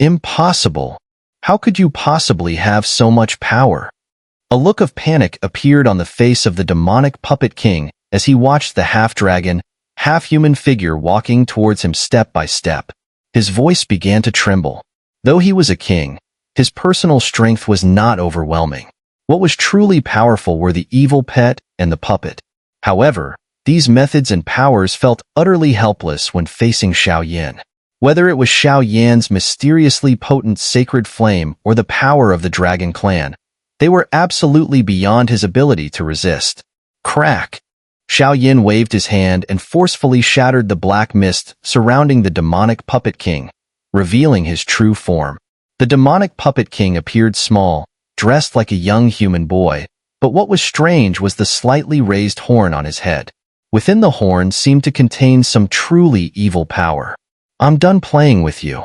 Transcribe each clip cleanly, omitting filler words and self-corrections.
Impossible. How could you possibly have so much power? A look of panic appeared on the face of the demonic puppet king as he watched the half-dragon, half-human figure walking towards him step by step. His voice began to tremble. Though he was a king, his personal strength was not overwhelming. What was truly powerful were the evil pet and the puppet. However, these methods and powers felt utterly helpless when facing Xiao. Whether it was Xiaoyan's mysteriously potent sacred flame or the power of the dragon clan, they were absolutely beyond his ability to resist. Crack! Xiao waved his hand and forcefully shattered the black mist surrounding the demonic puppet king, revealing his true form. The demonic puppet king appeared small, dressed like a young human boy, but what was strange was the slightly raised horn on his head. Within the horn seemed to contain some truly evil power. "I'm done playing with you.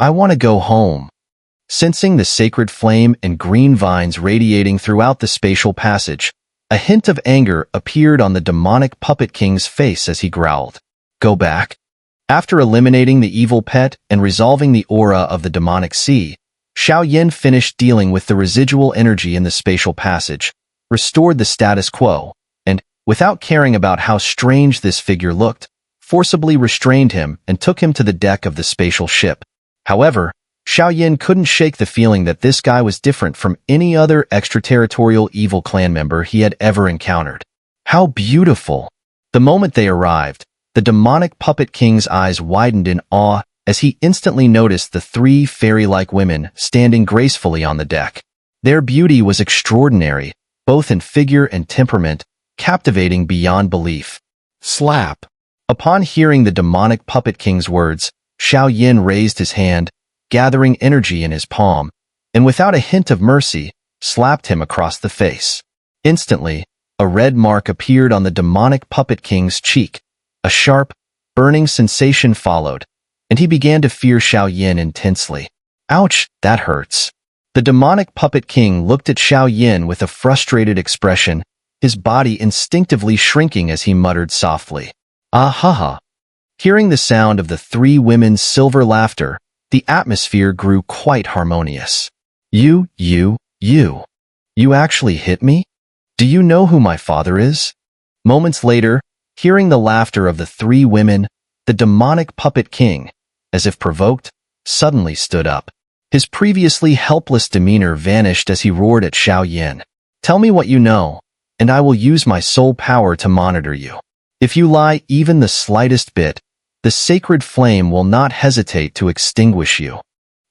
I want to go home." Sensing the sacred flame and green vines radiating throughout the spatial passage, a hint of anger appeared on the demonic puppet king's face as he growled. "Go back." After eliminating the evil pet and resolving the aura of the demonic sea, Xiao finished dealing with the residual energy in the spatial passage, restored the status quo, and, without caring about how strange this figure looked, forcibly restrained him and took him to the deck of the spatial ship. However, Xiao couldn't shake the feeling that this guy was different from any other extraterritorial evil clan member he had ever encountered. How beautiful! The moment they arrived, the demonic puppet king's eyes widened in awe as he instantly noticed the three fairy-like women standing gracefully on the deck. Their beauty was extraordinary, both in figure and temperament, captivating beyond belief. Slap! Upon hearing the demonic puppet king's words, Xiao raised his hand, gathering energy in his palm, and without a hint of mercy, slapped him across the face. Instantly, a red mark appeared on the demonic puppet king's cheek. A sharp, burning sensation followed, and he began to fear Xiao intensely. "Ouch, that hurts." The demonic puppet king looked at Xiao with a frustrated expression, his body instinctively shrinking as he muttered softly, "Ah ha ha." Hearing the sound of the three women's silver laughter, the atmosphere grew quite harmonious. You actually hit me? Do you know who my father is?" Moments later, hearing the laughter of the three women, the demonic puppet king, as if provoked, suddenly stood up. His previously helpless demeanor vanished as he roared at Xiao. "Tell me what you know, and I will use my soul power to monitor you. If you lie even the slightest bit, the sacred flame will not hesitate to extinguish you."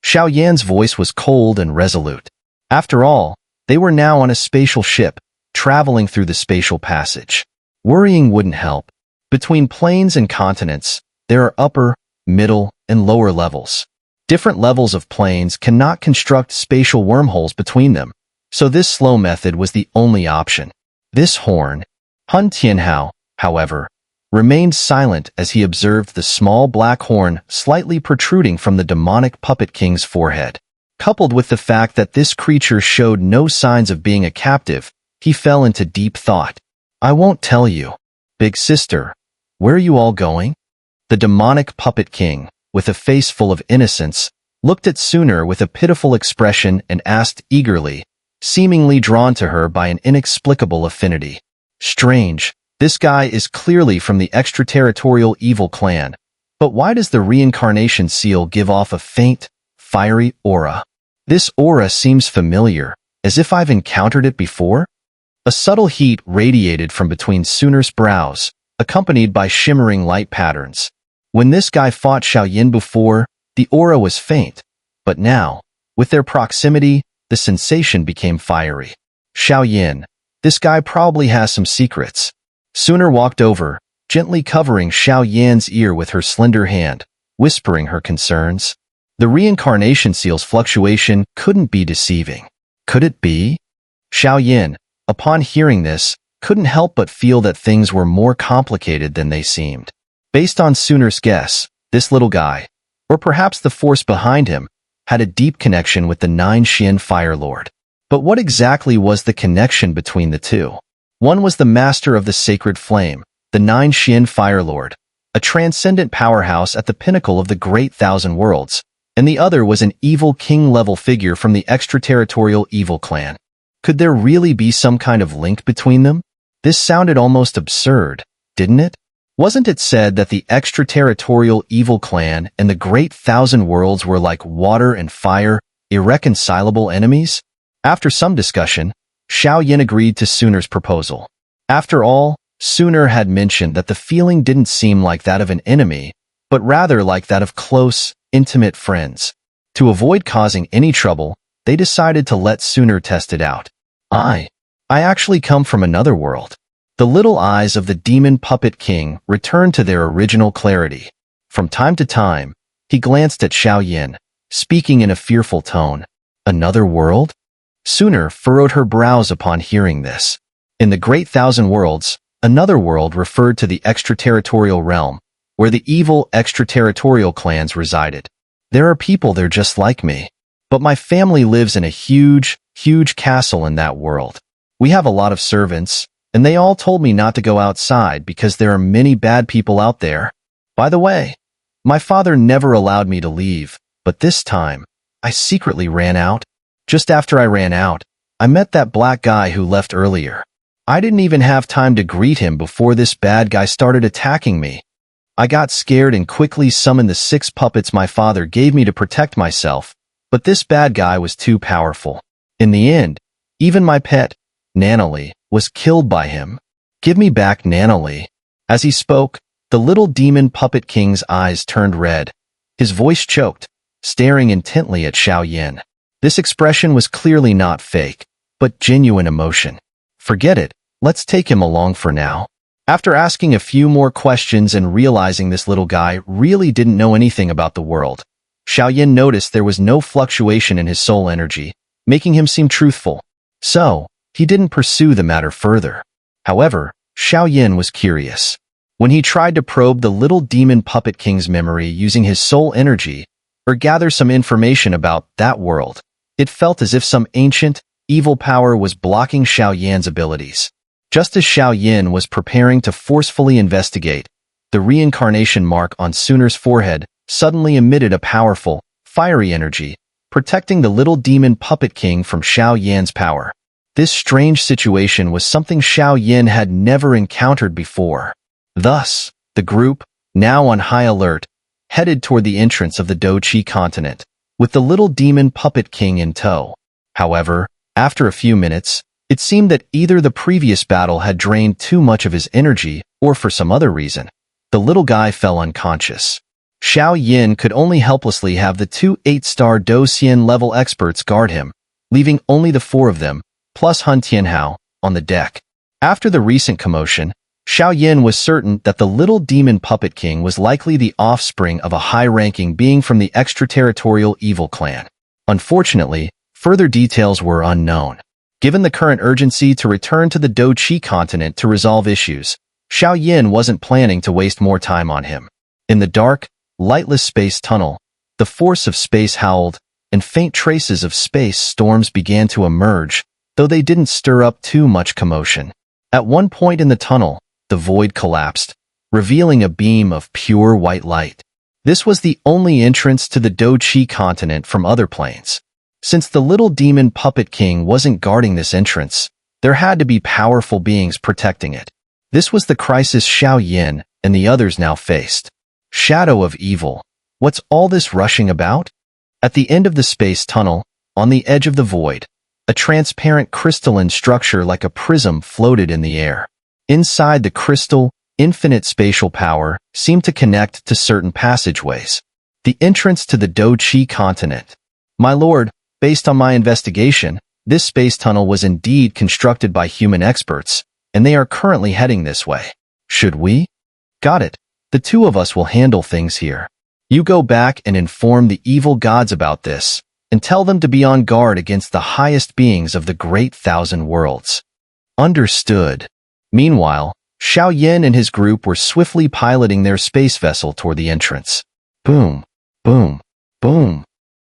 Xiao voice was cold and resolute. After all, they were now on a spatial ship, traveling through the spatial passage. Worrying wouldn't help. Between planes and continents, there are upper, middle, and lower levels. Different levels of planes cannot construct spatial wormholes between them, so this slow method was the only option. This horn, Hun Tianhao, however, remained silent as he observed the small black horn slightly protruding from the demonic puppet king's forehead. Coupled with the fact that this creature showed no signs of being a captive, he fell into deep thought. "I won't tell you. Big sister, where are you all going?" The demonic puppet king, with a face full of innocence, looked at Xun'er with a pitiful expression and asked eagerly, seemingly drawn to her by an inexplicable affinity. "Strange. This guy is clearly from the extraterritorial evil clan, but why does the reincarnation seal give off a faint, fiery aura? This aura seems familiar, as if I've encountered it before." A subtle heat radiated from between Xun'er's brows, accompanied by shimmering light patterns. When this guy fought Xiao before, the aura was faint, but now, with their proximity, the sensation became fiery. "Xiao, this guy probably has some secrets." Xun'er walked over, gently covering Xiao ear with her slender hand, whispering her concerns. The reincarnation seal's fluctuation couldn't be deceiving. Could it be? Xiao, upon hearing this, couldn't help but feel that things were more complicated than they seemed. Based on Xun'er's guess, this little guy, or perhaps the force behind him, had a deep connection with the Nine Xin Fire Lord. But what exactly was the connection between the two? One was the master of the sacred flame, the Nine Xin Fire Lord, a transcendent powerhouse at the pinnacle of the Great Thousand Worlds, and the other was an evil king-level figure from the extraterritorial evil clan. Could there really be some kind of link between them? This sounded almost absurd, didn't it? Wasn't it said that the extraterritorial evil clan and the Great Thousand Worlds were like water and fire, irreconcilable enemies? After some discussion, Xiao agreed to Xun'er's proposal. After all, Xun'er had mentioned that the feeling didn't seem like that of an enemy, but rather like that of close, intimate friends. To avoid causing any trouble, they decided to let Xun'er test it out. I actually come from another world. The little eyes of the demon puppet king returned to their original clarity. From time to time, he glanced at Xiao, speaking in a fearful tone. Another world? Xun'er furrowed her brows upon hearing this. In the Great Thousand Worlds, another world referred to the extraterritorial realm, where the evil extraterritorial clans resided. There are people there just like me. But my family lives in a huge castle in that world. We have a lot of servants, and they all told me not to go outside because there are many bad people out there. By the way, my father never allowed me to leave, but this time, I secretly ran out. Just after I ran out, I met that black guy who left earlier. I didn't even have time to greet him before this bad guy started attacking me. I got scared and quickly summoned the 6 puppets my father gave me to protect myself, but this bad guy was too powerful. In the end, even my pet, Nanalie, was killed by him. Give me back Nanalie. As he spoke, the little demon puppet king's eyes turned red. His voice choked, staring intently at Xiao. This expression was clearly not fake, but genuine emotion. Forget it, let's take him along for now. After asking a few more questions and realizing this little guy really didn't know anything about the world, Xiao noticed there was no fluctuation in his soul energy, making him seem truthful. So, he didn't pursue the matter further. However, Xiao was curious. When he tried to probe the little demon puppet king's memory using his soul energy, or gather some information about that world, it felt as if some ancient, evil power was blocking Xiao abilities. Just as Xiao was preparing to forcefully investigate, the reincarnation mark on Xun'er's forehead suddenly emitted a powerful, fiery energy, protecting the little demon puppet king from Xiao power. This strange situation was something Xiao had never encountered before. Thus, the group, now on high alert, headed toward the entrance of the Doqi continent, with the little demon puppet king in tow. However, after a few minutes, it seemed that either the previous battle had drained too much of his energy or for some other reason, the little guy fell unconscious. Xiao could only helplessly have the 2 8-star Doxian level experts guard him, leaving only the 4 of them, plus Han Tianhao, on the deck. After the recent commotion, Xiao was certain that the little demon puppet king was likely the offspring of a high-ranking being from the extraterritorial evil clan. Unfortunately, further details were unknown. Given the current urgency to return to the Doqi continent to resolve issues, Xiao wasn't planning to waste more time on him. In the dark, lightless space tunnel, the force of space howled, and faint traces of space storms began to emerge, though they didn't stir up too much commotion. At one point in the tunnel, the void collapsed, revealing a beam of pure white light. This was the only entrance to the Doqi continent from other planes. Since the little demon puppet king wasn't guarding this entrance, there had to be powerful beings protecting it. This was the crisis Xiao and the others now faced. Shadow of evil. What's all this rushing about? At the end of the space tunnel, on the edge of the void, a transparent crystalline structure like a prism floated in the air. Inside the crystal, infinite spatial power seemed to connect to certain passageways. The entrance to the Doqi continent. My lord, based on my investigation, this space tunnel was indeed constructed by human experts, and they are currently heading this way. Should we? Got it. The 2 of us will handle things here. You go back and inform the evil gods about this, and tell them to be on guard against the highest beings of the Great Thousand Worlds. Understood. Meanwhile, Xiao and his group were swiftly piloting their space vessel toward the entrance. Boom, boom, boom.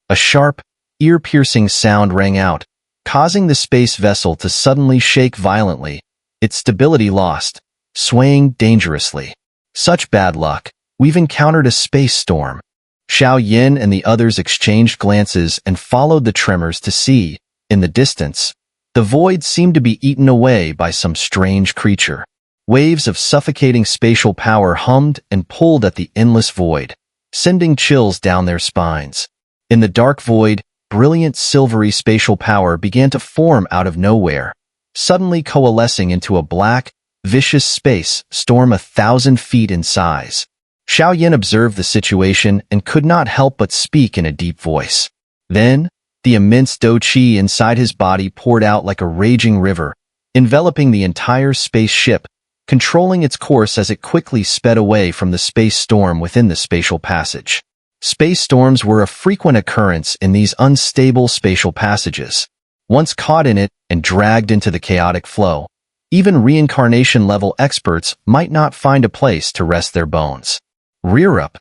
A sharp, ear-piercing sound rang out, causing the space vessel to suddenly shake violently, its stability lost, swaying dangerously. Such bad luck. We've encountered a space storm. Xiao Yin and the others exchanged glances and followed the tremors to see, in the distance, the void seemed to be eaten away by some strange creature. Waves of suffocating spatial power hummed and pulled at the endless void, sending chills down their spines. In the dark void, brilliant silvery spatial power began to form out of nowhere, suddenly coalescing into a black, vicious space storm 1,000 feet in size. Xiao Yin observed the situation and could not help but speak in a deep voice. Then, the immense dou qi inside his body poured out like a raging river, enveloping the entire space ship, controlling its course as it quickly sped away from the space storm within the spatial passage. Space storms were a frequent occurrence in these unstable spatial passages. Once caught in it and dragged into the chaotic flow, even reincarnation-level experts might not find a place to rest their bones. Rear up.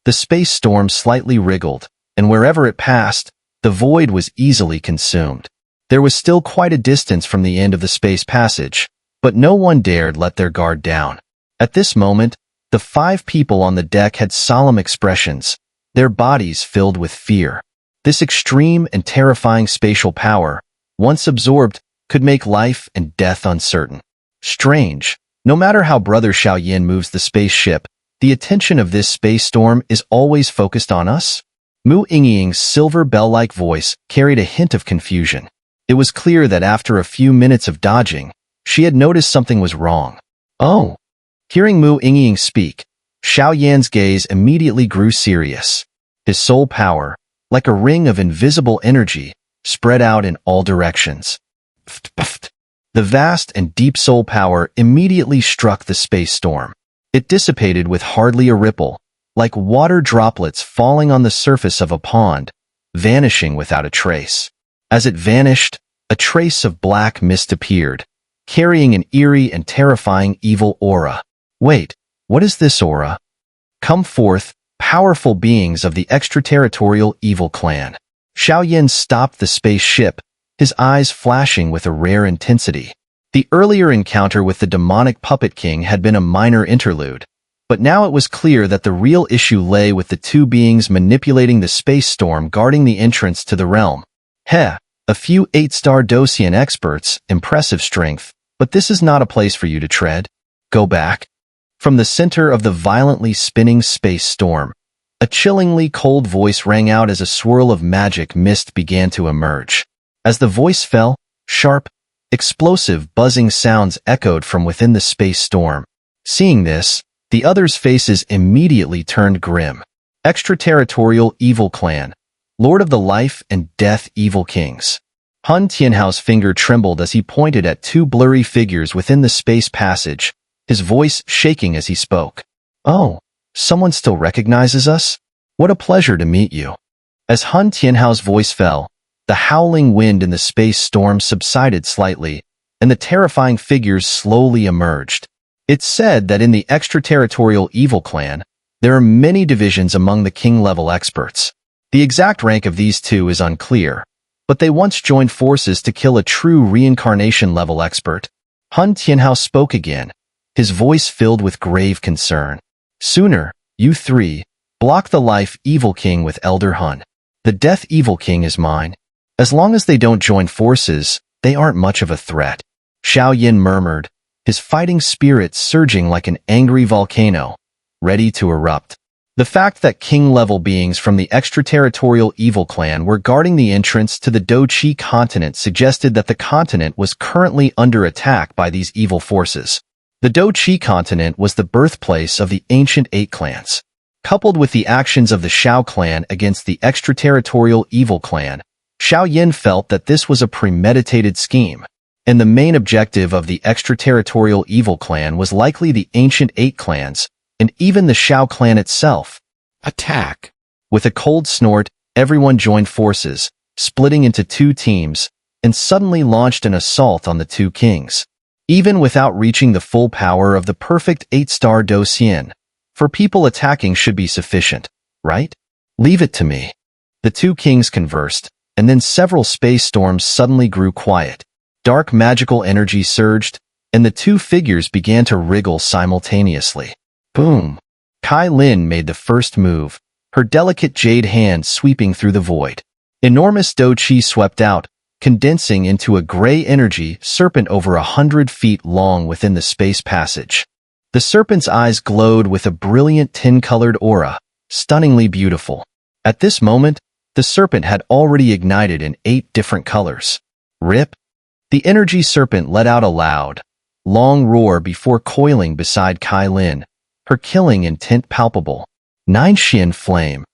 The space storm slightly wriggled, and wherever it passed, the void was easily consumed. There was still quite a distance from the end of the space passage, but no one dared let their guard down. At this moment, the 5 people on the deck had solemn expressions, their bodies filled with fear. This extreme and terrifying spatial power, once absorbed, could make life and death uncertain. Strange. No matter how Brother Xiao Yin moves the spaceship, the attention of this space storm is always focused on us? Mu Yingying's silver bell-like voice carried a hint of confusion. It was clear that after a few minutes of dodging, she had noticed something was wrong. Oh. Hearing Mu Yingying speak, Xiao Yan's gaze immediately grew serious. His soul power, like a ring of invisible energy, spread out in all directions. The vast and deep soul power immediately struck the space storm. It dissipated with hardly a ripple, like water droplets falling on the surface of a pond, vanishing without a trace. As it vanished, a trace of black mist appeared, carrying an eerie and terrifying evil aura. Wait, what is this aura? Come forth, powerful beings of the extraterritorial evil clan. Xiao Yin stopped the spaceship, his eyes flashing with a rare intensity. The earlier encounter with the demonic puppet king had been a minor interlude, but now it was clear that the real issue lay with the 2 beings manipulating the space storm guarding the entrance to the realm. Heh, a few 8-star Dosian experts, impressive strength, but this is not a place for you to tread. Go back. From the center of the violently spinning space storm, a chillingly cold voice rang out as a swirl of magic mist began to emerge. As the voice fell, sharp, explosive buzzing sounds echoed from within the space storm. Seeing this, the others' faces immediately turned grim. Extraterritorial Evil Clan, Lord of the Life and Death Evil Kings. Han Tianhao's finger trembled as he pointed at 2 blurry figures within the space passage, his voice shaking as he spoke. Oh, someone still recognizes us? What a pleasure to meet you. As Han Tianhao's voice fell, the howling wind in the space storm subsided slightly, and the terrifying figures slowly emerged. It's said that in the extraterritorial evil clan, there are many divisions among the king-level experts. The exact rank of these 2 is unclear, but they once joined forces to kill a true reincarnation-level expert. Han Tianhao spoke again, his voice filled with grave concern. Xun'er, you 3, block the Life Evil King with Elder Hun. The Death Evil King is mine. As long as they don't join forces, they aren't much of a threat. Xiao Yin murmured, his fighting spirit surging like an angry volcano, ready to erupt. The fact that king-level beings from the extraterritorial evil clan were guarding the entrance to the Dou Qi continent suggested that the continent was currently under attack by these evil forces. The Dou Qi continent was the birthplace of the ancient 8 clans. Coupled with the actions of the Xiao clan against the extraterritorial evil clan, Xiao Yin felt that this was a premeditated scheme, and the main objective of the extraterritorial evil clan was likely the ancient 8 clans, and even the Xiao clan itself. Attack! With a cold snort, everyone joined forces, splitting into 2 teams, and suddenly launched an assault on the 2 kings. Even without reaching the full power of the perfect 8-star Dosian, for people attacking should be sufficient, right? Leave it to me. The 2 kings conversed, and then several space storms suddenly grew quiet. Dark magical energy surged, and the 2 figures began to wriggle simultaneously. Boom! Kai Lin made the first move, her delicate jade hand sweeping through the void. Enormous Do Chi swept out, condensing into a gray energy serpent over 100 feet long within the space passage. The serpent's eyes glowed with a brilliant tin-colored aura, stunningly beautiful. At this moment, the serpent had already ignited in 8 different colors. Rip! The energy serpent let out a loud, long roar before coiling beside Kai Lin, her killing intent palpable. 9 Xian flame.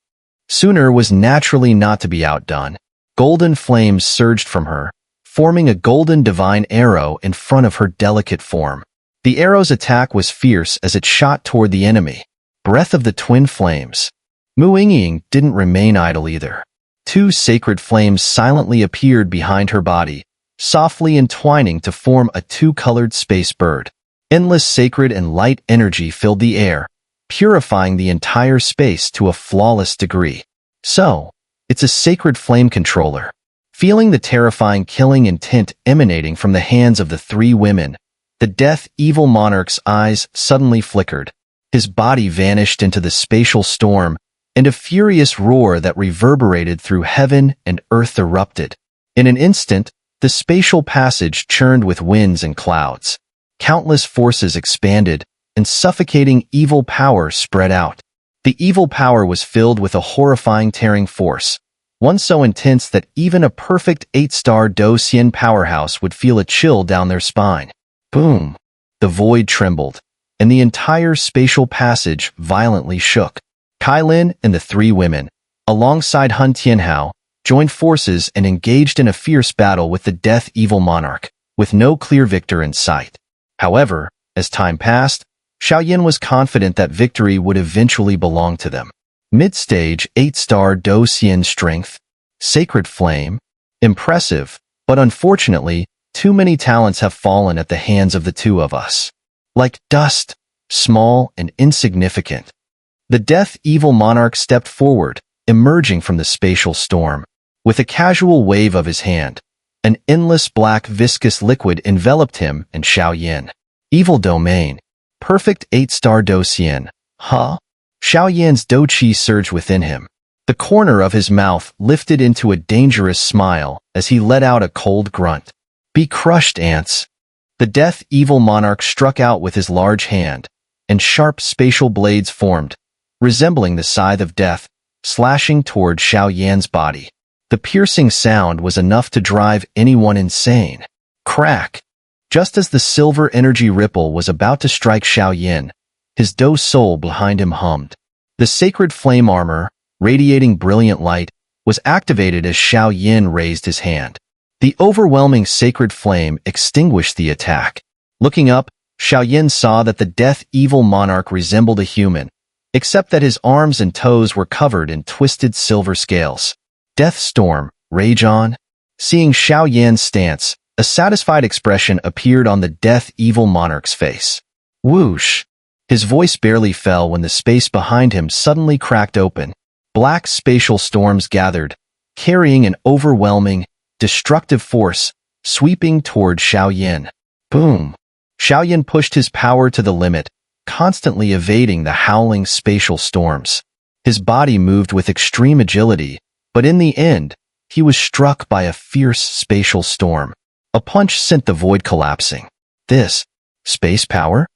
Xun'er was naturally not to be outdone. Golden flames surged from her, forming a golden divine arrow in front of her delicate form. The arrow's attack was fierce as it shot toward the enemy. Breath of the twin flames. Mu Yingying didn't remain idle either. 2 sacred flames silently appeared behind her body, softly entwining to form a 2-colored space bird. Endless sacred and light energy filled the air, purifying the entire space to a flawless degree. So, it's a sacred flame controller. Feeling the terrifying killing intent emanating from the hands of the 3 women, the death evil monarch's eyes suddenly flickered. His body vanished into the spatial storm, and a furious roar that reverberated through heaven and earth erupted. In an instant, the spatial passage churned with winds and clouds. Countless forces expanded, and suffocating evil power spread out. The evil power was filled with a horrifying tearing force, one so intense that even a perfect 8-star Do Xian powerhouse would feel a chill down their spine. Boom! The void trembled, and the entire spatial passage violently shook. Kai Lin and the 3 women, alongside Han Tianhao, joined forces and engaged in a fierce battle with the death evil monarch, with no clear victor in sight. However, as time passed, Xiao was confident that victory would eventually belong to them. Mid-stage 8-star Do Xian strength, sacred flame, impressive, but unfortunately, too many talents have fallen at the hands of the 2 of us. Like dust, small and insignificant. The death evil monarch stepped forward, emerging from the spatial storm. With a casual wave of his hand, an endless black viscous liquid enveloped him and Xiao. Evil domain. Perfect 8-star Do Xian. Huh? Xiao Do Chi surged within him. The corner of his mouth lifted into a dangerous smile as he let out a cold grunt. Be crushed, ants. The death evil monarch struck out with his large hand, and sharp spatial blades formed, resembling the scythe of death, slashing toward Xiao body. The piercing sound was enough to drive anyone insane. Crack! Just as the silver energy ripple was about to strike Xiao, his Do soul behind him hummed. The sacred flame armor, radiating brilliant light, was activated as Xiao raised his hand. The overwhelming sacred flame extinguished the attack. Looking up, Xiao saw that the death evil monarch resembled a human, except that his arms and toes were covered in twisted silver scales. Death storm, rage on. Seeing Xiao stance, a satisfied expression appeared on the death evil monarch's face. Whoosh! His voice barely fell when the space behind him suddenly cracked open. Black spatial storms gathered, carrying an overwhelming, destructive force, sweeping toward Xiao. Boom! Xiao pushed his power to the limit, constantly evading the howling spatial storms. His body moved with extreme agility, but in the end, he was struck by a fierce spatial storm. A punch sent the void collapsing. This, space power?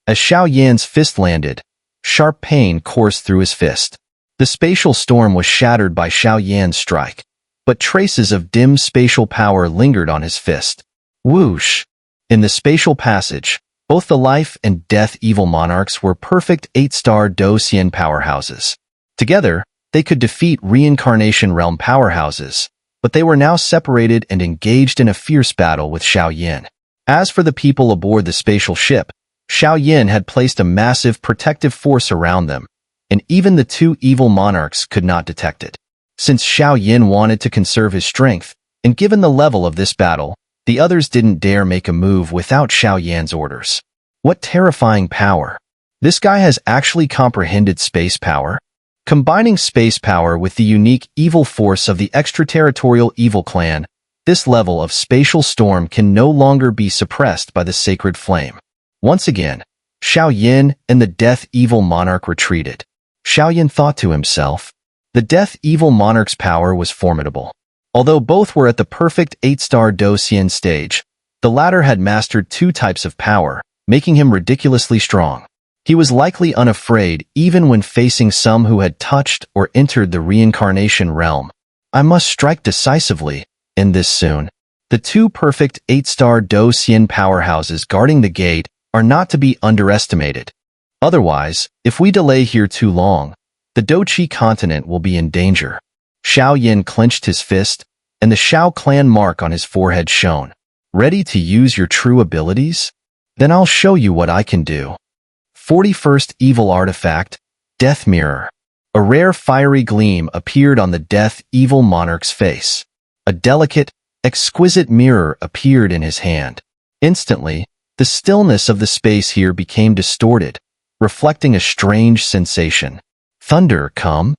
As Xiao fist landed, sharp pain coursed through his fist. The spatial storm was shattered by Xiao strike, but traces of dim spatial power lingered on his fist. Whoosh! In the spatial passage, both the life and death evil monarchs were perfect 8-star Do Xian powerhouses. Together, they could defeat reincarnation realm powerhouses, but they were now separated and engaged in a fierce battle with Xiao. As for the people aboard the spatial ship, Xiao had placed a massive protective force around them, and even the 2 evil monarchs could not detect it. Since Xiao wanted to conserve his strength, and given the level of this battle, the others didn't dare make a move without Xiao orders. What terrifying power! This guy has actually comprehended space power? Combining space power with the unique evil force of the extraterritorial evil clan, this level of spatial storm can no longer be suppressed by the sacred flame. Once again, Xiao and the death evil monarch retreated. Xiao thought to himself. The Death Evil Monarch's power was formidable. Although both were at the perfect 8-star Do Xian stage, the latter had mastered 2 types of power, making him ridiculously strong. He was likely unafraid even when facing some who had touched or entered the reincarnation realm. I must strike decisively, end this soon. The 2 perfect 8-star Do Xian powerhouses guarding the gate are not to be underestimated. Otherwise, if we delay here too long, the Doqi continent will be in danger. Xiao clenched his fist, and the Xiao clan mark on his forehead shone. Ready to use your true abilities? Then I'll show you what I can do. 41st Evil Artifact, Death Mirror. A rare fiery gleam appeared on the Death Evil Monarch's face. A delicate, exquisite mirror appeared in his hand. Instantly, the stillness of the space here became distorted, reflecting a strange sensation. Thunder, come?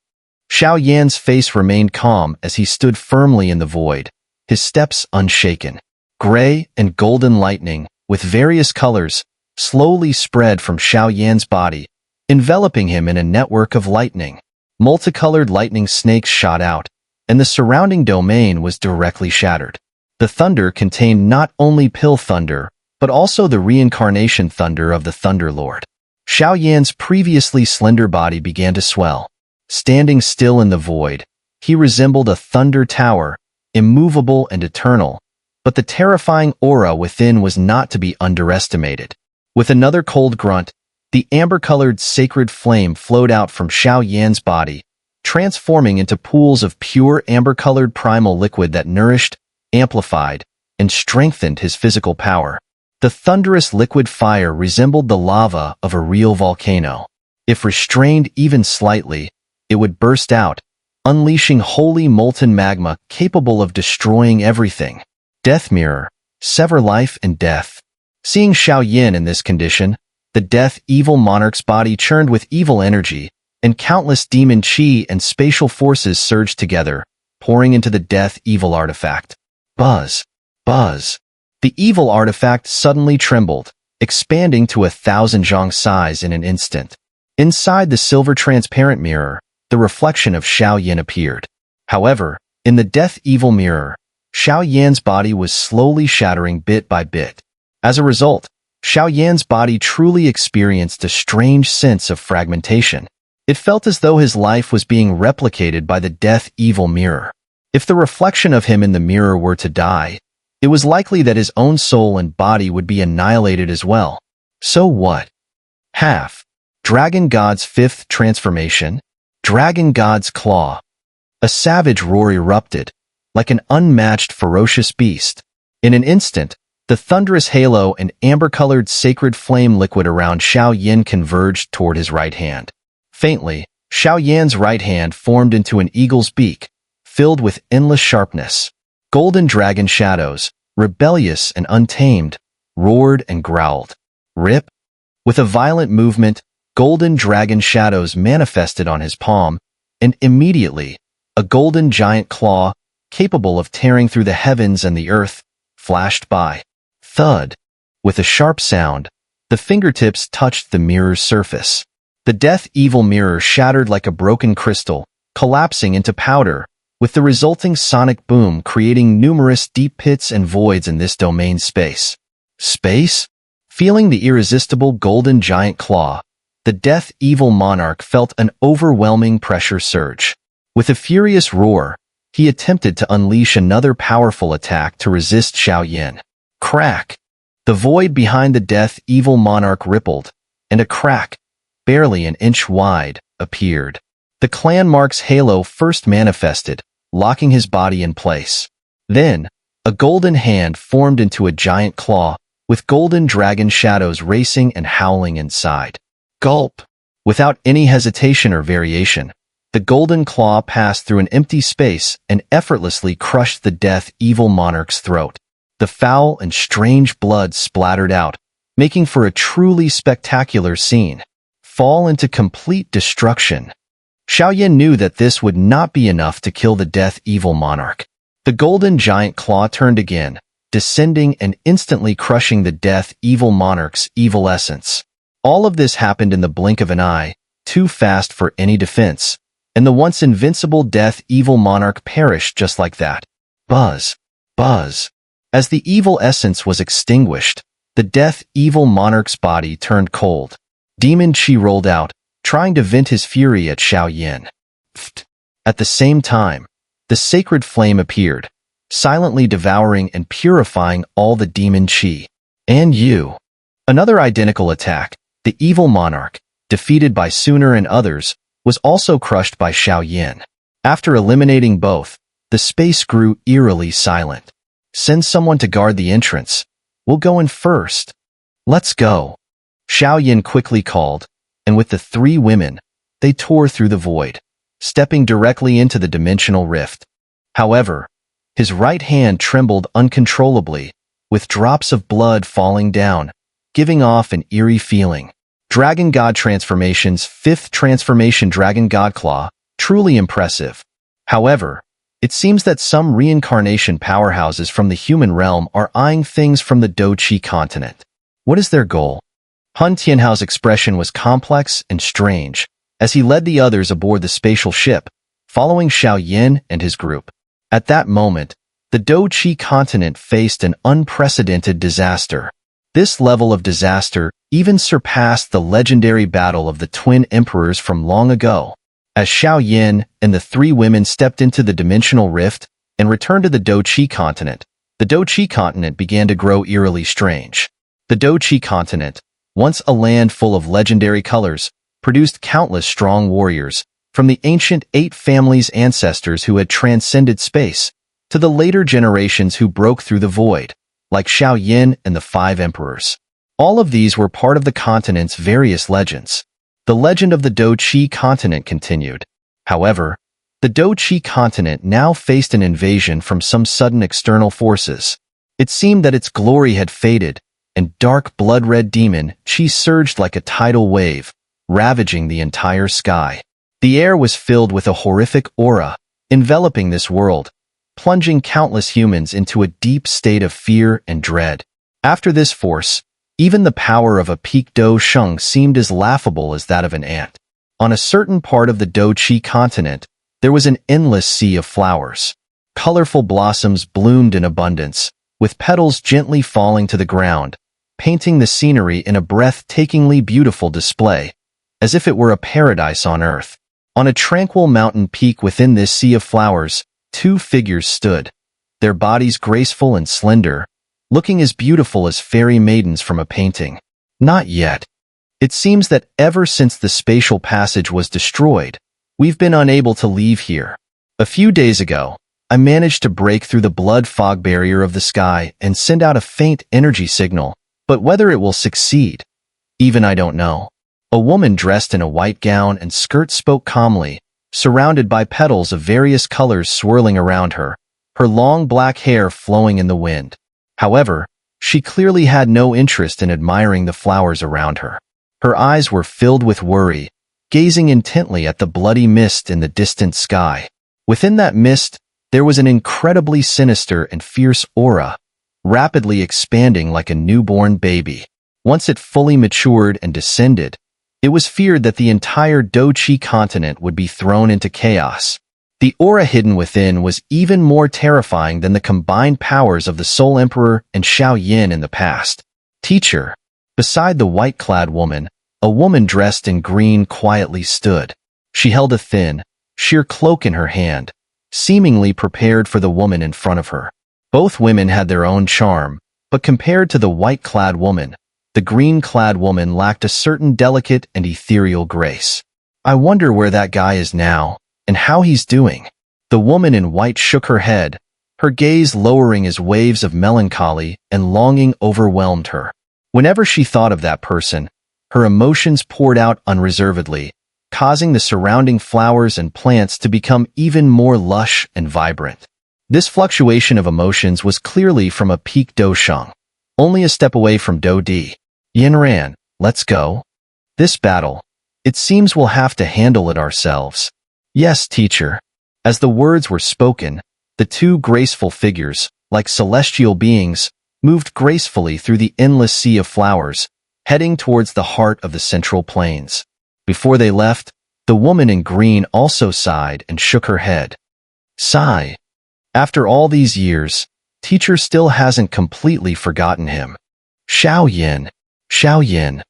Xiao Yan's face remained calm as he stood firmly in the void, his steps unshaken. Gray and golden lightning, with various colors, slowly spread from Xiao Yan's body, enveloping him in a network of lightning. Multicolored lightning snakes shot out, and the surrounding domain was directly shattered. The thunder contained not only pill thunder, but also the reincarnation thunder of the Thunder Lord. Xiao Yan's previously slender body began to swell. Standing still in the void, he resembled a thunder tower, immovable and eternal, but the terrifying aura within was not to be underestimated. With another cold grunt, the amber-colored sacred flame flowed out from Xiao Yan's body, transforming into pools of pure amber-colored primal liquid that nourished, amplified, and strengthened his physical power. The thunderous liquid fire resembled the lava of a real volcano. If restrained even slightly, it would burst out, unleashing holy molten magma capable of destroying everything. Death Mirror, sever life and death. Seeing Xiao Yan in this condition, the Death Evil Monarch's body churned with evil energy, and countless demon chi and spatial forces surged together, pouring into the Death Evil artifact. Buzz. Buzz. The evil artifact suddenly trembled, expanding to 1,000 zhang size in an instant. Inside the silver transparent mirror, the reflection of Xiao Yan appeared. However, in the Death Evil mirror, Xiao Yan's body was slowly shattering bit by bit. As a result, Xiao Yan's body truly experienced a strange sense of fragmentation. It felt as though his life was being replicated by the Death Evil mirror. If the reflection of him in the mirror were to die, it was likely that his own soul and body would be annihilated as well. So what? Half. Dragon God's 5th transformation, Dragon God's Claw. A savage roar erupted, like an unmatched ferocious beast. In an instant, the thunderous halo and amber-colored sacred flame liquid around Xiao Yan converged toward his right hand. Faintly, Xiao Yan's right hand formed into an eagle's beak, filled with endless sharpness. Golden dragon shadows, rebellious and untamed, roared and growled. Rip! With a violent movement, golden dragon shadows manifested on his palm, and immediately, a golden giant claw, capable of tearing through the heavens and the earth, flashed by. Thud! With a sharp sound, the fingertips touched the mirror's surface. The Death Evil mirror shattered like a broken crystal, collapsing into powder, with the resulting sonic boom creating numerous deep pits and voids in this domain space. Space? Feeling the irresistible golden giant claw, the Death Evil Monarch felt an overwhelming pressure surge. With a furious roar, he attempted to unleash another powerful attack to resist Xiao Yan. Crack! The void behind the Death Evil Monarch rippled, and a crack, barely an inch wide, appeared. The clan mark's halo first manifested, locking his body in place. Then, a golden hand formed into a giant claw, with golden dragon shadows racing and howling inside. Gulp! Without any hesitation or variation, the golden claw passed through an empty space and effortlessly crushed the Death Evil Monarch's throat. The foul and strange blood splattered out, making for a truly spectacular scene. Fall into complete destruction. Xiao Yan knew that this would not be enough to kill the Death Evil Monarch. The golden giant claw turned again, descending and instantly crushing the Death Evil Monarch's evil essence. All of this happened in the blink of an eye, too fast for any defense, and the once invincible death-evil monarch perished just like that. Buzz. Buzz. As the evil essence was extinguished, the death-evil monarch's body turned cold. Demon Qi rolled out, trying to vent his fury at Xiao. At the same time, the sacred flame appeared, silently devouring and purifying all the demon Qi. And you. Another identical attack, the evil monarch, defeated by Xun'er and others, was also crushed by Xiao. After eliminating both, the space grew eerily silent. Send someone to guard the entrance. We'll go in first. Let's go. Xiao quickly called, and with the three women, they tore through the void, stepping directly into the dimensional rift. However, his right hand trembled uncontrollably, with drops of blood falling down, giving off an eerie feeling. Dragon God Transformation's 5th transformation, Dragon God Claw, truly impressive. However, it seems that some reincarnation powerhouses from the human realm are eyeing things from the Do-Chi continent. What is their goal? Han Tianhao's expression was complex and strange, as he led the others aboard the spatial ship, following Xiao and his group. At that moment, the Do-Chi continent faced an unprecedented disaster. This level of disaster even surpassed the legendary battle of the twin emperors from long ago. As Xiao and the three women stepped into the dimensional rift and returned to the Do-Chi continent, the Do-Chi continent began to grow eerily strange. The Do-Chi continent, once a land full of legendary colors, produced countless strong warriors, from the ancient 8 families' ancestors who had transcended space, to the later generations who broke through the void, like Xiao and the 5 emperors. All of these were part of the continent's various legends. The legend of the Do-Chi continent continued. However, the Do-Chi continent now faced an invasion from some sudden external forces. It seemed that its glory had faded, and dark blood-red demon Qi surged like a tidal wave, ravaging the entire sky. The air was filled with a horrific aura, enveloping this world, plunging countless humans into a deep state of fear and dread. After this force, even the power of a peak Do Sheng seemed as laughable as that of an ant. On a certain part of the Do-Chi continent, there was an endless sea of flowers. Colorful blossoms bloomed in abundance, with petals gently falling to the ground, painting the scenery in a breathtakingly beautiful display, as if it were a paradise on earth. On a tranquil mountain peak within this sea of flowers, 2 figures stood, their bodies graceful and slender, looking as beautiful as fairy maidens from a painting. Not yet. It seems that ever since the spatial passage was destroyed, we've been unable to leave here. A few days ago, I managed to break through the blood fog barrier of the sky and send out a faint energy signal, but whether it will succeed, even I don't know. A woman dressed in a white gown and skirt spoke calmly, surrounded by petals of various colors swirling around her, her long black hair flowing in the wind. However, she clearly had no interest in admiring the flowers around her. Her eyes were filled with worry, gazing intently at the bloody mist in the distant sky. Within that mist, there was an incredibly sinister and fierce aura, rapidly expanding like a newborn baby. Once it fully matured and descended, it was feared that the entire Do-Chi continent would be thrown into chaos. The aura hidden within was even more terrifying than the combined powers of the Soul Emperor and Xiao in the past. Teacher. Beside the white-clad woman, a woman dressed in green quietly stood. She held a thin, sheer cloak in her hand, seemingly prepared for the woman in front of her. Both women had their own charm, but compared to the white-clad woman, the green-clad woman lacked a certain delicate and ethereal grace. I wonder where that guy is now, and how he's doing. The woman in white shook her head, her gaze lowering as waves of melancholy and longing overwhelmed her. Whenever she thought of that person, her emotions poured out unreservedly, causing the surrounding flowers and plants to become even more lush and vibrant. This fluctuation of emotions was clearly from a peak Do Sheng, only a step away from Do Di. Yinran, let's go. This battle, it seems we'll have to handle it ourselves. Yes, teacher. As the words were spoken, the 2 graceful figures, like celestial beings, moved gracefully through the endless sea of flowers, heading towards the heart of the central plains. Before they left, the woman in green also sighed and shook her head. Sigh. After all these years, teacher still hasn't completely forgotten him. Xiao Yin. Xiao Yin.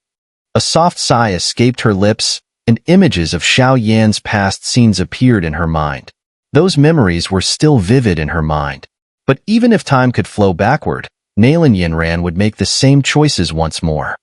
A soft sigh escaped her lips, and images of Xiao Yan's past scenes appeared in her mind. Those memories were still vivid in her mind. But even if time could flow backward, Nalan Yinran would make the same choices once more.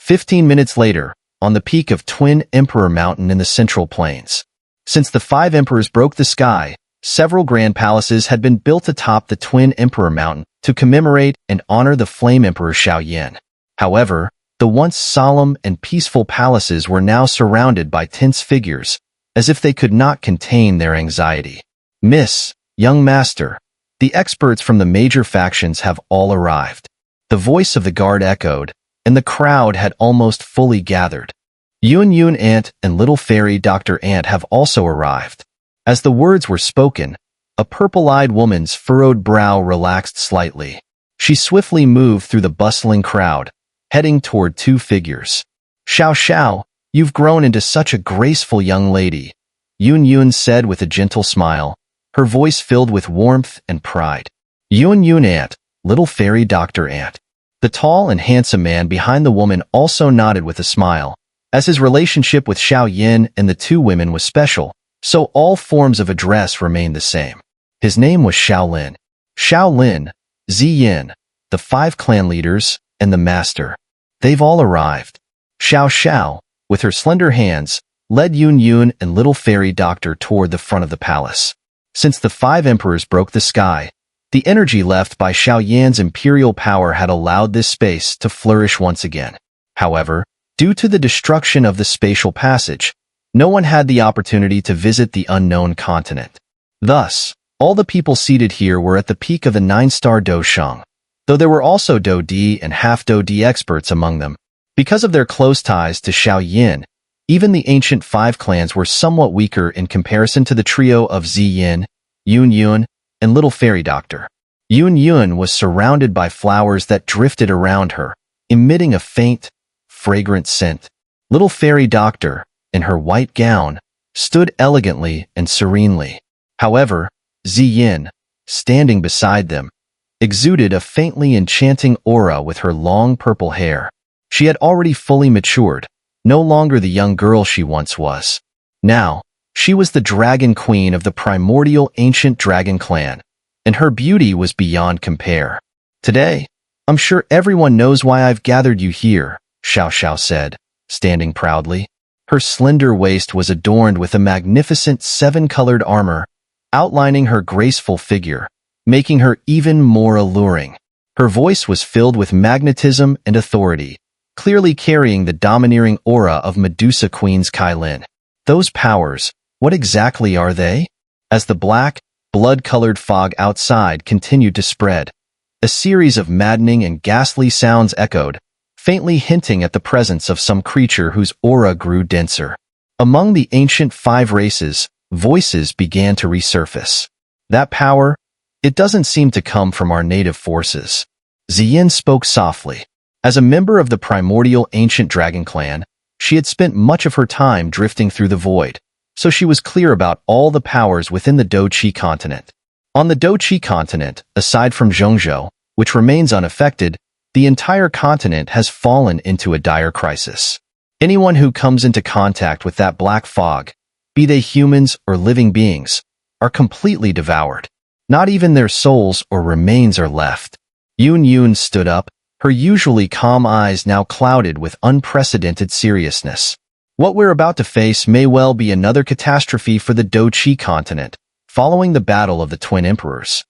15 minutes later, on the peak of Twin Emperor Mountain in the Central Plains. Since the 5 emperors broke the sky, several grand palaces had been built atop the Twin Emperor Mountain to commemorate and honor the Flame Emperor Xiao Yan. However, the once solemn and peaceful palaces were now surrounded by tense figures, as if they could not contain their anxiety. Miss, young master, the experts from the major factions have all arrived. The voice of the guard echoed, and the crowd had almost fully gathered. Yun Ant and Little Fairy Dr. Ant have also arrived. As the words were spoken, a purple-eyed woman's furrowed brow relaxed slightly. She swiftly moved through the bustling crowd, heading toward 2 figures. Xiao, you've grown into such a graceful young lady, Yun said with a gentle smile, her voice filled with warmth and pride. Yun Ant, Little Fairy Dr. Ant. The tall and handsome man behind the woman also nodded with a smile. As his relationship with Xiao Yin and the 2 women was special, so all forms of address remained the same. His name was Xiao Lin, Ziyin, the 5 clan leaders, and the master. They've all arrived. Xiao, with her slender hands, led Yun and Little Fairy Doctor toward the front of the palace. Since the 5 emperors broke the sky, the energy left by Xiao Yan's imperial power had allowed this space to flourish once again. However, due to the destruction of the spatial passage, no one had the opportunity to visit the unknown continent. Thus, all the people seated here were at the peak of the 9-star Do Shang, though there were also Do Di and half-Do Di experts among them. Because of their close ties to Xiao Yin, even the ancient 5 clans were somewhat weaker in comparison to the trio of Ziyin, Yun, and Little Fairy Doctor. Yun was surrounded by flowers that drifted around her, emitting a faint, fragrant scent. Little Fairy Doctor, in her white gown, stood elegantly and serenely. However, Ziyin, standing beside them, exuded a faintly enchanting aura with her long purple hair. She had already fully matured, no longer the young girl she once was. Now, she was the Dragon Queen of the primordial ancient dragon clan, and her beauty was beyond compare. Today, I'm sure everyone knows why I've gathered you here, Xiao said, standing proudly. Her slender waist was adorned with a magnificent 7-colored armor, outlining her graceful figure, making her even more alluring. Her voice was filled with magnetism and authority, clearly carrying the domineering aura of Medusa Queen's Kailin. Those powers, what exactly are they? As the black, blood-colored fog outside continued to spread, a series of maddening and ghastly sounds echoed, faintly hinting at the presence of some creature whose aura grew denser. Among the ancient 5 races, voices began to resurface. That power, it doesn't seem to come from our native forces. Ziyin spoke softly. As a member of the primordial ancient dragon clan, she had spent much of her time drifting through the void, so she was clear about all the powers within the Do-Chi continent. On the Do-Chi continent, aside from Zhongzhou, which remains unaffected, the entire continent has fallen into a dire crisis. Anyone who comes into contact with that black fog, be they humans or living beings, are completely devoured. Not even their souls or remains are left. Yun stood up, her usually calm eyes now clouded with unprecedented seriousness. What we're about to face may well be another catastrophe for the Do-Chi continent, following the battle of the Twin Emperors.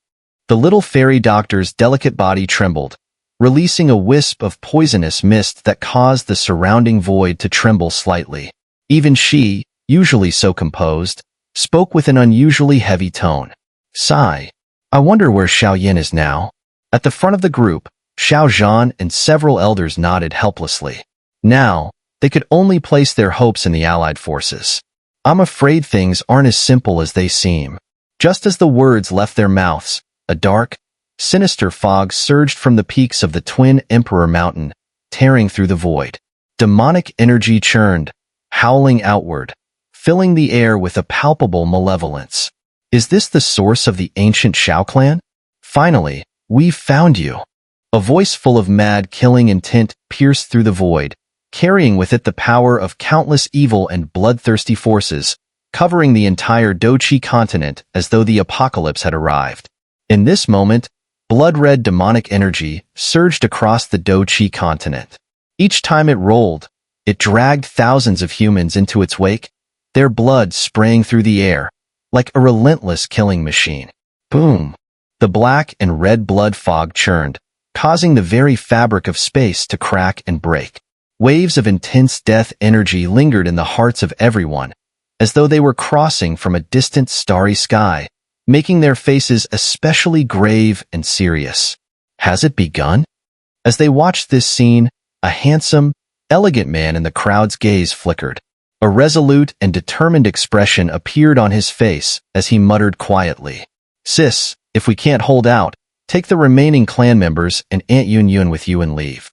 The Little Fairy Doctor's delicate body trembled, releasing a wisp of poisonous mist that caused the surrounding void to tremble slightly. Even she, usually so composed, spoke with an unusually heavy tone. Sigh. I wonder where Xiao Yin is now. At the front of the group, Xiao Zhan and several elders nodded helplessly. Now, they could only place their hopes in the allied forces. I'm afraid things aren't as simple as they seem. Just as the words left their mouths, a dark, sinister fog surged from the peaks of the Twin Emperor Mountain, tearing through the void. Demonic energy churned, howling outward, filling the air with a palpable malevolence. Is this the source of the ancient Xiao clan? Finally, we've found you. A voice full of mad killing intent pierced through the void, carrying with it the power of countless evil and bloodthirsty forces, covering the entire Doqi continent as though the apocalypse had arrived. In this moment, blood-red demonic energy surged across the Doqi continent. Each time it rolled, it dragged thousands of humans into its wake, their blood spraying through the air, like a relentless killing machine. Boom! The black and red blood fog churned, causing the very fabric of space to crack and break. Waves of intense death energy lingered in the hearts of everyone, as though they were crossing from a distant starry sky, making their faces especially grave and serious. Has it begun? As they watched this scene, a handsome, elegant man in the crowd's gaze flickered. A resolute and determined expression appeared on his face as he muttered quietly, "Sis, if we can't hold out, take the remaining clan members and Aunt Yun with you and leave."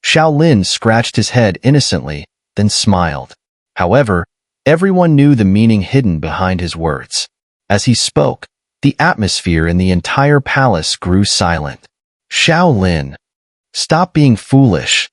Xiao Lin scratched his head innocently, then smiled. However, everyone knew the meaning hidden behind his words. As he spoke, the atmosphere in the entire palace grew silent. "Xiao Lin, stop being foolish.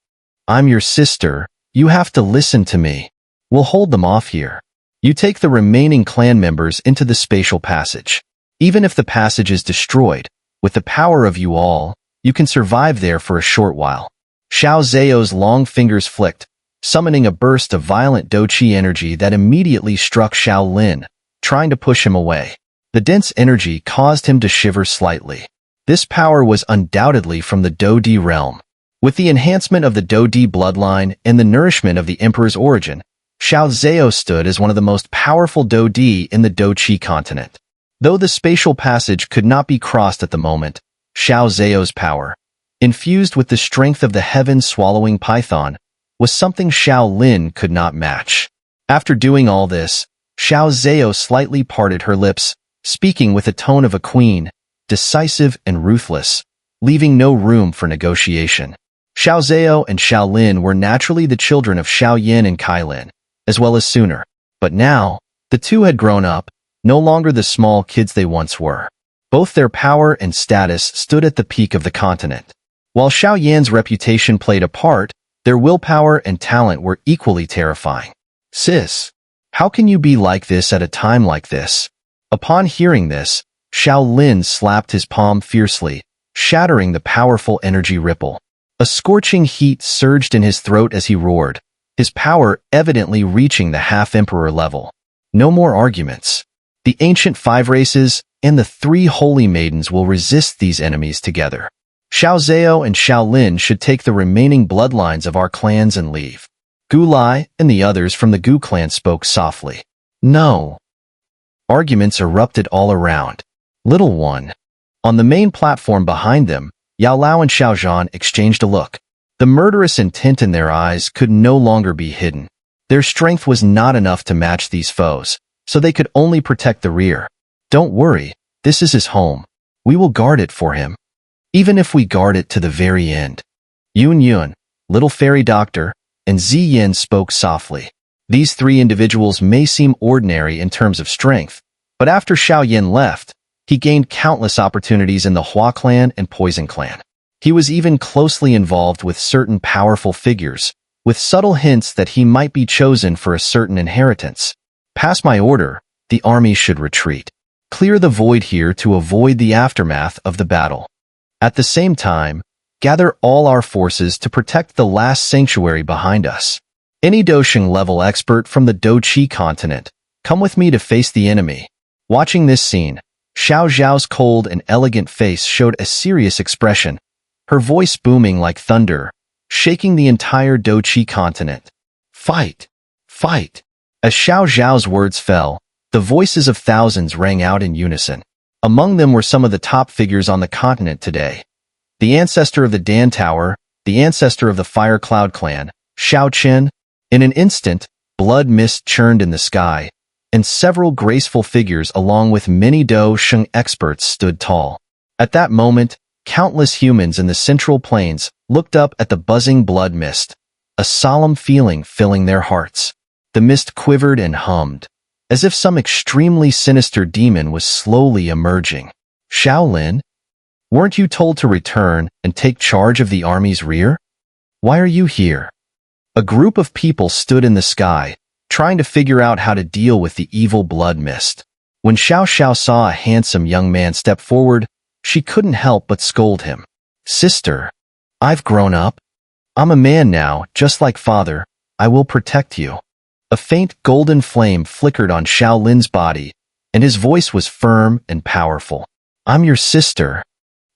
I'm your sister, you have to listen to me. We'll hold them off here. You take the remaining clan members into the spatial passage. Even if the passage is destroyed, with the power of you all, you can survive there for a short while." Xiao Zhao's long fingers flicked, summoning a burst of violent Doqi energy that immediately struck Xiao Lin, trying to push him away. The dense energy caused him to shiver slightly. This power was undoubtedly from the Dodi realm. With the enhancement of the Dodi bloodline and the nourishment of the Emperor's origin, Xiao Zhao stood as one of the most powerful Dodi in the Doqi continent. Though the spatial passage could not be crossed at the moment, Xiao Zhao's power, infused with the strength of the heaven-swallowing python, was something Xiao Lin could not match. After doing all this, Xiao Zhao slightly parted her lips, speaking with a tone of a queen, decisive and ruthless, leaving no room for negotiation. Xiao Zhao and Xiao Lin were naturally the children of Xiao Yin and Kai Lin, as well as Xun'er. But now, the two had grown up, no longer the small kids they once were. Both their power and status stood at the peak of the continent. While Xiao Yan's reputation played a part, their willpower and talent were equally terrifying. "Sis, how can you be like this at a time like this?" Upon hearing this, Xiao Lin slapped his palm fiercely, shattering the powerful energy ripple. A scorching heat surged in his throat as he roared, his power evidently reaching the half-emperor level. No more arguments. The ancient five races and the three holy maidens will resist these enemies together. Xiao Zhao and Xiao Lin should take the remaining bloodlines of our clans and leave. Gu Lai and the others from the Gu clan spoke softly. "No." Arguments erupted all around. "Little one." On the main platform behind them, Yao Lao and Xiao Zhan exchanged a look. The murderous intent in their eyes could no longer be hidden. Their strength was not enough to match these foes, so they could only protect the rear. "Don't worry, this is his home. We will guard it for him. Even if we guard it to the very end." Yun, Little Fairy Doctor, and Ziyin spoke softly. These three individuals may seem ordinary in terms of strength, but after Xiao Yin left, he gained countless opportunities in the Hua clan and Poison clan. He was even closely involved with certain powerful figures, with subtle hints that he might be chosen for a certain inheritance. "Pass my order, the army should retreat. Clear the void here to avoid the aftermath of the battle. At the same time, gather all our forces to protect the last sanctuary behind us. Any Dosheng-level expert from the Doqi continent, come with me to face the enemy." Watching this scene, Xiao Zhao's cold and elegant face showed a serious expression, her voice booming like thunder, shaking the entire Doqi continent. "Fight! Fight!" As Xiao Zhao's words fell, the voices of thousands rang out in unison. Among them were some of the top figures on the continent today. The ancestor of the Dan Tower, the ancestor of the Fire Cloud clan, Xiao Chen. In an instant, blood mist churned in the sky, and several graceful figures along with many Dosheng experts stood tall. At that moment, countless humans in the central plains looked up at the buzzing blood mist, a solemn feeling filling their hearts. The mist quivered and hummed, as if some extremely sinister demon was slowly emerging. Shaolin? Weren't you told to return and take charge of the army's rear? Why are you here? A group of people stood in the sky, trying to figure out how to deal with the evil blood mist. When Xiao saw a handsome young man step forward, she couldn't help but scold him. Sister, I've grown up. I'm a man now, just like father. I will protect you. A faint golden flame flickered on Shaolin's body, and his voice was firm and powerful. I'm your sister.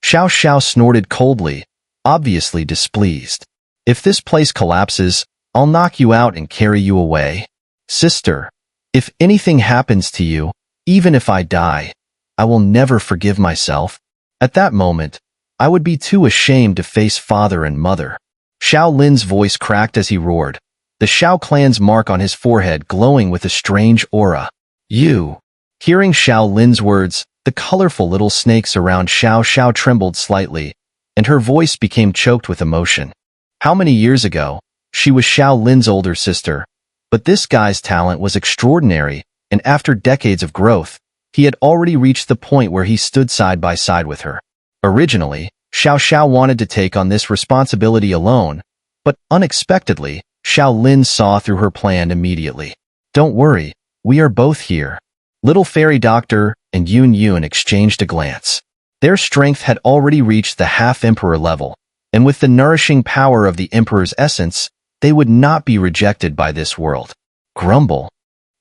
Xiao snorted coldly, obviously displeased. If this place collapses, I'll knock you out and carry you away. Sister, if anything happens to you, even if I die, I will never forgive myself. At that moment, I would be too ashamed to face father and mother. Shaolin's voice cracked as he roared, the Xiao clan's mark on his forehead glowing with a strange aura. You. Hearing Shaolin's words, the colorful little snakes around Xiao trembled slightly, and her voice became choked with emotion. How many years ago? She was Shaolin's older sister, but this guy's talent was extraordinary, and after decades of growth, he had already reached the point where he stood side by side with her. Originally, Xiao wanted to take on this responsibility alone, but unexpectedly, Shaolin saw through her plan immediately. Don't worry, we are both here. Little Fairy Doctor and Yun exchanged a glance. Their strength had already reached the half-emperor level, and with the nourishing power of the emperor's essence, they would not be rejected by this world. Grumble.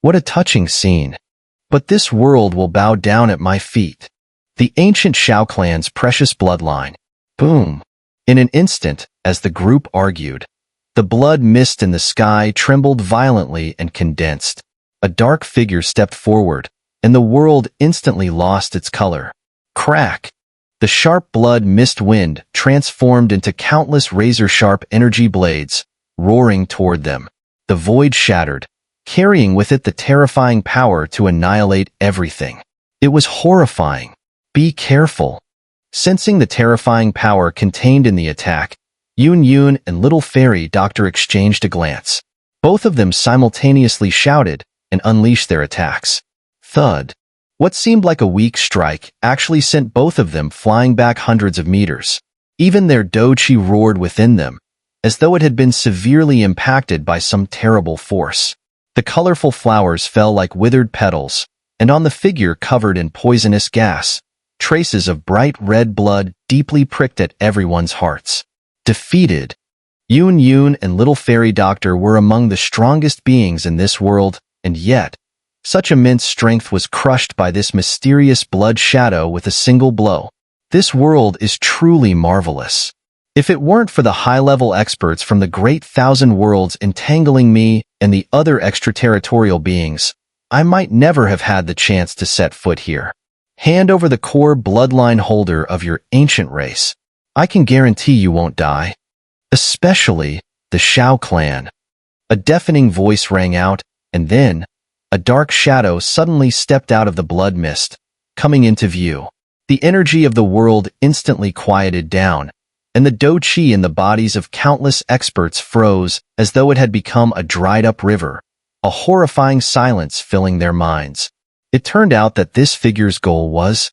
What a touching scene. But this world will bow down at my feet. The ancient Xiao clan's precious bloodline. Boom. In an instant, as the group argued, the blood mist in the sky trembled violently and condensed. A dark figure stepped forward, and the world instantly lost its color. Crack! The sharp blood mist wind transformed into countless razor-sharp energy blades, roaring toward them. The void shattered, carrying with it the terrifying power to annihilate everything. It was horrifying. Be careful. Sensing the terrifying power contained in the attack, Yun and Little Fairy Doctor exchanged a glance. Both of them simultaneously shouted and unleashed their attacks. Thud. What seemed like a weak strike actually sent both of them flying back hundreds of meters. Even their doji roared within them, as though it had been severely impacted by some terrible force. The colorful flowers fell like withered petals, and on the figure covered in poisonous gas, traces of bright red blood deeply pricked at everyone's hearts. Defeated. Yun and Little Fairy Doctor were among the strongest beings in this world, and yet, such immense strength was crushed by this mysterious blood shadow with a single blow. This world is truly marvelous. If it weren't for the high-level experts from the great thousand worlds entangling me and the other extraterritorial beings, I might never have had the chance to set foot here. Hand over the core bloodline holder of your ancient race. I can guarantee you won't die. Especially the Xiao clan. A deafening voice rang out, and then, a dark shadow suddenly stepped out of the blood mist, coming into view. The energy of the world instantly quieted down, and the doji in the bodies of countless experts froze as though it had become a dried-up river, a horrifying silence filling their minds. It turned out that this figure's goal was